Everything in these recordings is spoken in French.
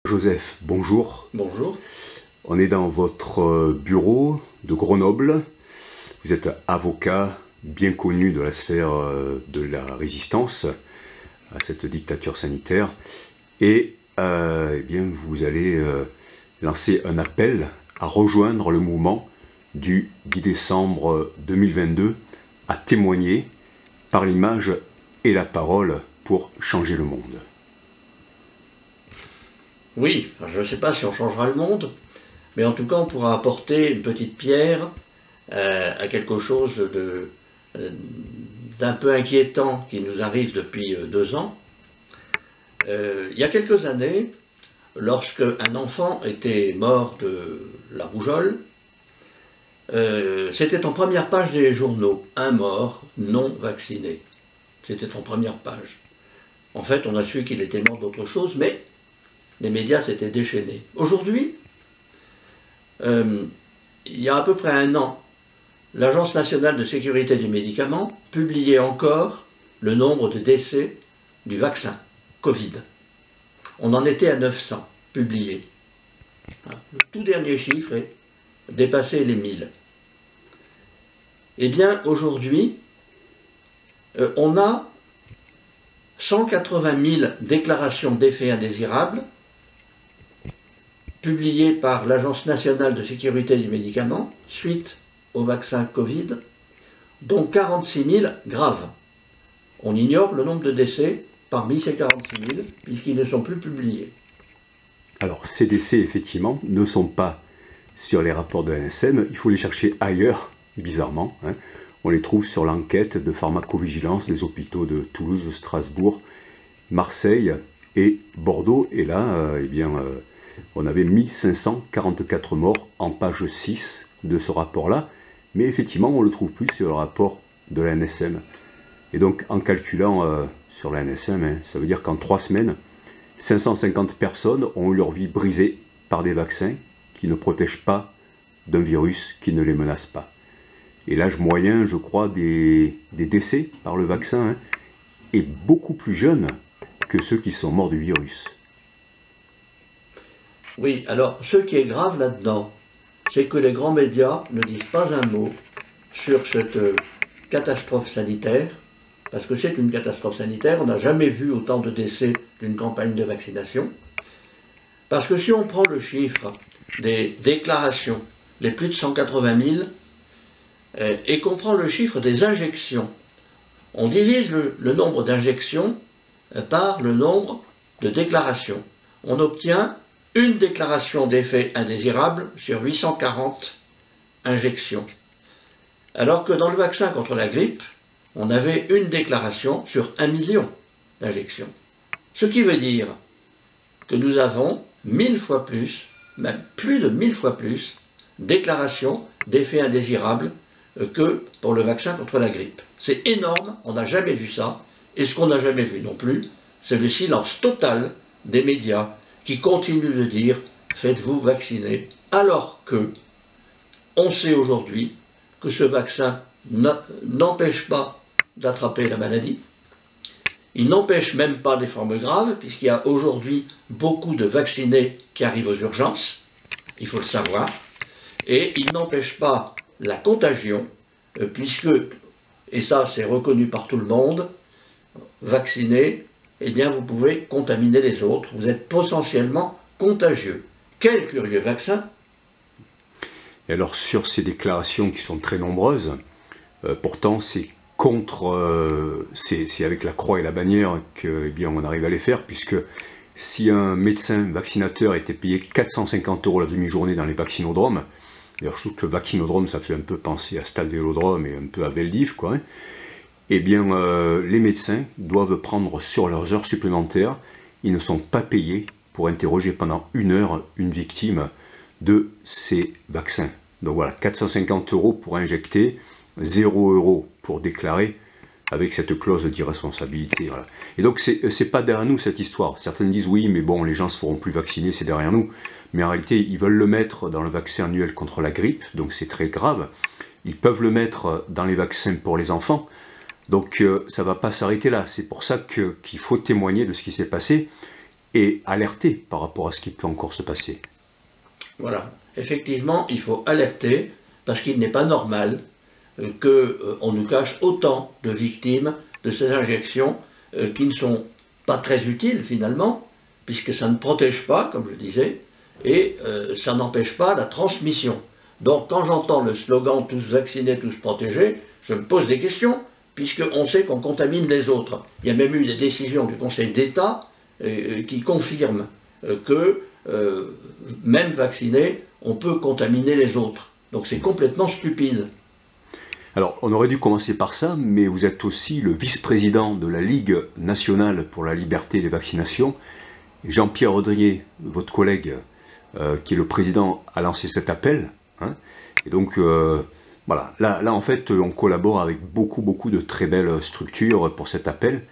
Joseph, bonjour. Bonjour. On est dans votre bureau de Grenoble. Vous êtes avocat bien connu de la sphère de la résistance à cette dictature sanitaire. Et eh bien, vous allez lancer un appel à rejoindre le mouvement du 10 décembre 2022 à témoigner par l'image et la parole pour changer le monde. Oui, je ne sais pas si on changera le monde, mais en tout cas on pourra apporter une petite pierre à quelque chose d'un peu inquiétant qui nous arrive depuis 2 ans. Il y a quelques années, lorsque un enfant était mort de la rougeole, c'était en première page des journaux, un mort non vacciné. C'était en première page. En fait, on a su qu'il était mort d'autre chose, mais les médias s'étaient déchaînés. Aujourd'hui, il y a à peu près 1 an, l'Agence nationale de sécurité du médicament publiait encore le nombre de décès du vaccin Covid. On en était à 900 publiés. Le tout dernier chiffre est dépassé les 1000. Eh bien, aujourd'hui, on a 180 000 déclarations d'effets indésirables publiées par l'Agence nationale de sécurité du médicament suite au vaccin Covid, dont 46 000 graves. On ignore le nombre de décès parmi ces 46 000 puisqu'ils ne sont plus publiés. Alors, ces décès, effectivement, ne sont pas sur les rapports de l'ANSM, il faut les chercher ailleurs, bizarrement. On les trouve sur l'enquête de pharmacovigilance des hôpitaux de Toulouse, Strasbourg, Marseille et Bordeaux. Et là, on avait 1544 morts en page 6 de ce rapport-là. Mais effectivement, on ne le trouve plus sur le rapport de l'ANSM. Et donc, en calculant sur l'ANSM, ça veut dire qu'en 3 semaines, 550 personnes ont eu leur vie brisée par des vaccins qui ne protègent pas d'un virus qui ne les menace pas. Et l'âge moyen, je crois, des décès par le vaccin est beaucoup plus jeune que ceux qui sont morts du virus. Oui, alors ce qui est grave là-dedans, c'est que les grands médias ne disent pas un mot sur cette catastrophe sanitaire, parce que c'est une catastrophe sanitaire, on n'a jamais vu autant de décès d'une campagne de vaccination. Parce que si on prend le chiffre des déclarations, les plus de 180 000, et qu'on prend le chiffre des injections, on divise le nombre d'injections par le nombre de déclarations. On obtient une déclaration d'effet indésirable sur 840 injections. Alors que dans le vaccin contre la grippe, on avait une déclaration sur 1 million d'injections. Ce qui veut dire que nous avons 1000 fois plus, même plus de 1000 fois plus, déclarations d'effets indésirables que pour le vaccin contre la grippe. C'est énorme, on n'a jamais vu ça, et ce qu'on n'a jamais vu non plus, c'est le silence total des médias qui continuent de dire « faites-vous vacciner », alors que on sait aujourd'hui que ce vaccin n'empêche pas d'attraper la maladie, il n'empêche même pas des formes graves, puisqu'il y a aujourd'hui beaucoup de vaccinés qui arrivent aux urgences, il faut le savoir, et il n'empêche pas la contagion, puisque, et ça c'est reconnu par tout le monde, vacciné, eh bien vous pouvez contaminer les autres, vous êtes potentiellement contagieux. Quel curieux vaccin! Et alors sur ces déclarations qui sont très nombreuses, pourtant c'est contre, c'est avec la croix et la bannière qu'on arrive à les faire, puisque si un médecin vaccinateur était payé 450 € la demi-journée dans les vaccinodromes, d'ailleurs je trouve que le vaccinodrome ça fait un peu penser à Stade Vélodrome et un peu à Veldiv, eh bien les médecins doivent prendre sur leurs heures supplémentaires, ils ne sont pas payés pour interroger pendant 1 heure une victime de ces vaccins. Donc voilà, 450 € pour injecter, 0 € pour déclarer, avec cette clause d'irresponsabilité. Voilà. Et donc c'est pas derrière nous cette histoire. Certains disent oui, mais bon, les gens se feront plus vacciner, c'est derrière nous. Mais en réalité, ils veulent le mettre dans le vaccin annuel contre la grippe, donc c'est très grave. Ils peuvent le mettre dans les vaccins pour les enfants. Donc ça ne va pas s'arrêter là. C'est pour ça qu'il faut témoigner de ce qui s'est passé. et alerter par rapport à ce qui peut encore se passer. Voilà. Effectivement, il faut alerter parce qu'il n'est pas normal qu'on nous cache autant de victimes de ces injections qui ne sont pas très utiles finalement, puisque ça ne protège pas, comme je disais, et ça n'empêche pas la transmission. Donc quand j'entends le slogan « tous vaccinés, tous protégés », je me pose des questions, puisqu'on sait qu'on contamine les autres. Il y a même eu des décisions du Conseil d'État qui confirment que, même vaccinés, on peut contaminer les autres. Donc c'est complètement stupide. Alors, on aurait dû commencer par ça, mais vous êtes aussi le vice-président de la Ligue nationale pour la liberté des vaccinations. Jean-Pierre Audrier, votre collègue, qui est le président, a lancé cet appel. Hein, et donc, voilà, là, en fait, on collabore avec beaucoup de très belles structures pour cet appel.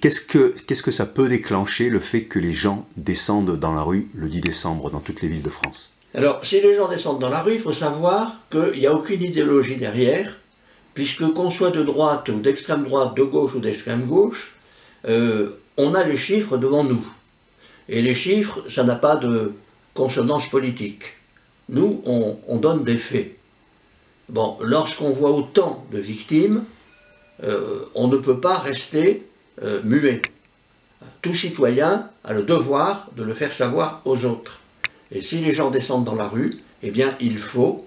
Qu'est-ce que ça peut déclencher, le fait que les gens descendent dans la rue le 10 décembre dans toutes les villes de France? Alors, si les gens descendent dans la rue, il faut savoir qu'il n'y a aucune idéologie derrière, puisque qu'on soit de droite ou d'extrême droite, de gauche ou d'extrême gauche, on a les chiffres devant nous. Et les chiffres, ça n'a pas de consonance politique. Nous, on donne des faits. Bon, lorsqu'on voit autant de victimes, on ne peut pas rester muet. Tout citoyen a le devoir de le faire savoir aux autres. Et si les gens descendent dans la rue, eh bien il faut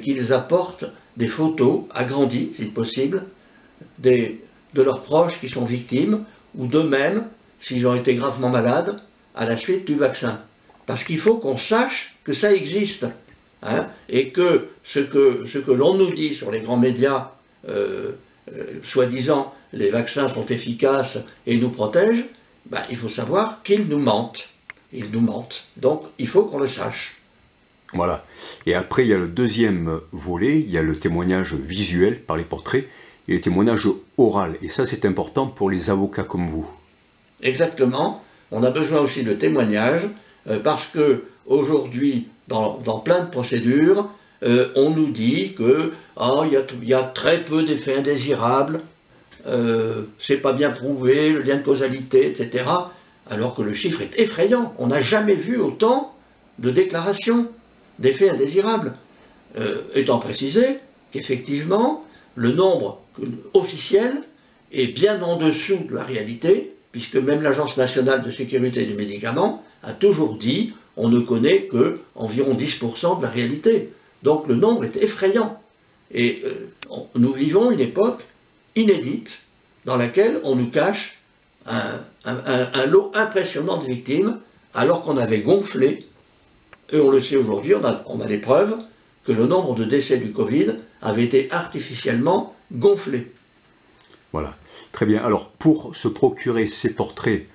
qu'ils apportent des photos agrandies, si possible, de leurs proches qui sont victimes, ou d'eux-mêmes, s'ils ont été gravement malades, à la suite du vaccin. Parce qu'il faut qu'on sache que ça existe, hein, et que ce que l'on nous dit sur les grands médias, soi-disant les vaccins sont efficaces et nous protègent, ben, il faut savoir qu'ils nous mentent. Ils nous mentent. Donc, il faut qu'on le sache. Voilà. Et après, il y a le deuxième volet, il y a le témoignage visuel par les portraits et le témoignage oral. Et ça, c'est important pour les avocats comme vous. Exactement. On a besoin aussi de témoignages parce que aujourd'hui, dans plein de procédures, on nous dit que y a très peu d'effets indésirables, c'est pas bien prouvé, le lien de causalité, etc. Alors que le chiffre est effrayant. On n'a jamais vu autant de déclarations d'effets indésirables. Étant précisé qu'effectivement, le nombre officiel est bien en dessous de la réalité, puisque même l'Agence nationale de sécurité du médicament a toujours dit on ne connaît que environ 10% de la réalité. Donc le nombre est effrayant. Et nous vivons une époque inédite dans laquelle on nous cache un lot impressionnant de victimes, alors qu'on avait gonflé, et on le sait aujourd'hui, on a les preuves, que le nombre de décès du Covid avait été artificiellement gonflé. Voilà, très bien. Alors, pour se procurer ces portraits,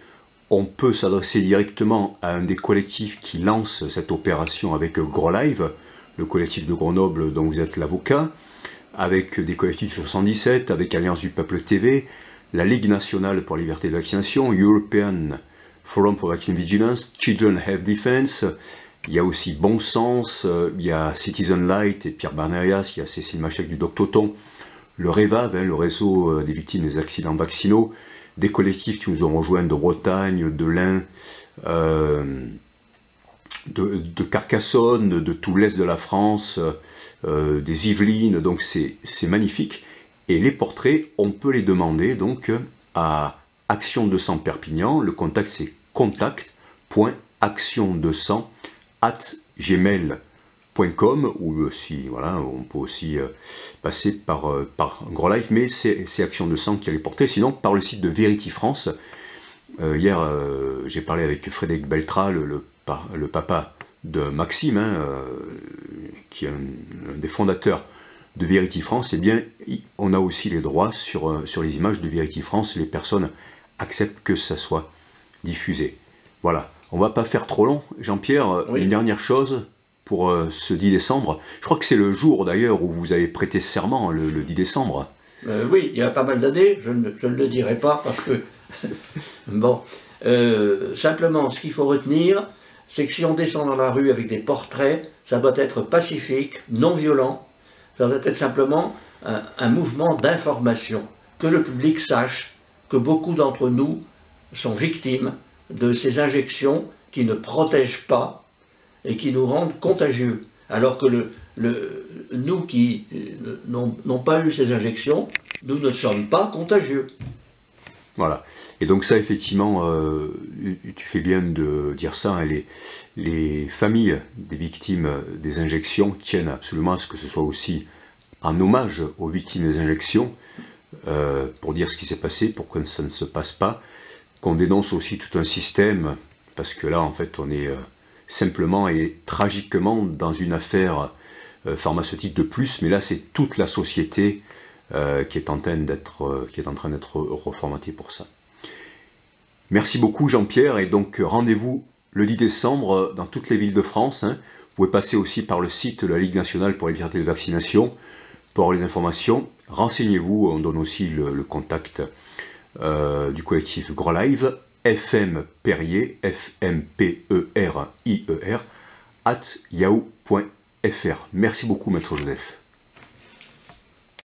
on peut s'adresser directement à un des collectifs qui lance cette opération avec GrosLive, le collectif de Grenoble dont vous êtes l'avocat, avec des collectifs sur 117, avec Alliance du Peuple TV, la Ligue nationale pour la liberté de vaccination, European Forum for Vaccine Vigilance, Children Health Defense, il y a aussi Bon Sens, il y a Citizen Light et Pierre Barnerias, il y a Cécile Machec du Doctoton, le REVAV, le réseau des victimes des accidents vaccinaux, des collectifs qui nous ont rejoints de Bretagne, de l'Ain, de Carcassonne, de tout l'est de la France, des Yvelines, donc c'est magnifique. Et les portraits, on peut les demander donc à Action 200 Perpignan. Le contact, c'est contact.action200@gmail.com, ou si voilà, on peut aussi passer par GrosLive, mais c'est Action 200 qui a les portraits. Sinon, par le site de Verity France. Hier, j'ai parlé avec Frédéric Beltra, le papa de Maxime, hein, qui est un des fondateurs de Verity France. Eh bien, on a aussi les droits sur les images de Verity France. Les personnes acceptent que ça soit diffusé. Voilà, on va pas faire trop long. Jean-Pierre, oui. Une dernière chose pour ce 10 décembre. Je crois que c'est le jour d'ailleurs où vous avez prêté serment, le 10 décembre. Oui, il y a pas mal d'années, je ne le dirai pas parce que... bon, simplement, ce qu'il faut retenir, c'est que si on descend dans la rue avec des portraits, ça doit être pacifique, non violent. Ça doit être simplement un mouvement d'information, que le public sache que beaucoup d'entre nous sont victimes de ces injections qui ne protègent pas et qui nous rendent contagieux. Alors que nous qui n'ont pas eu ces injections, nous ne sommes pas contagieux. Voilà. Et donc ça, effectivement, tu fais bien de dire ça, hein, les familles des victimes des injections tiennent absolument à ce que ce soit aussi en hommage aux victimes des injections, pour dire ce qui s'est passé, pour que ça ne se passe pas, qu'on dénonce aussi tout un système, parce que là, en fait, on est simplement et tragiquement dans une affaire pharmaceutique de plus, mais là, c'est toute la société qui est en train d'être reformatée pour ça. Merci beaucoup Jean-Pierre, et donc rendez-vous le 10 décembre dans toutes les villes de France. Hein. Vous pouvez passer aussi par le site de la Ligue nationale pour la liberté de vaccination pour avoir les informations. Renseignez-vous, on donne aussi le contact du collectif GrosLive, FM Perrier, FMPERIER, @yahoo.fr. Merci beaucoup Maître Joseph.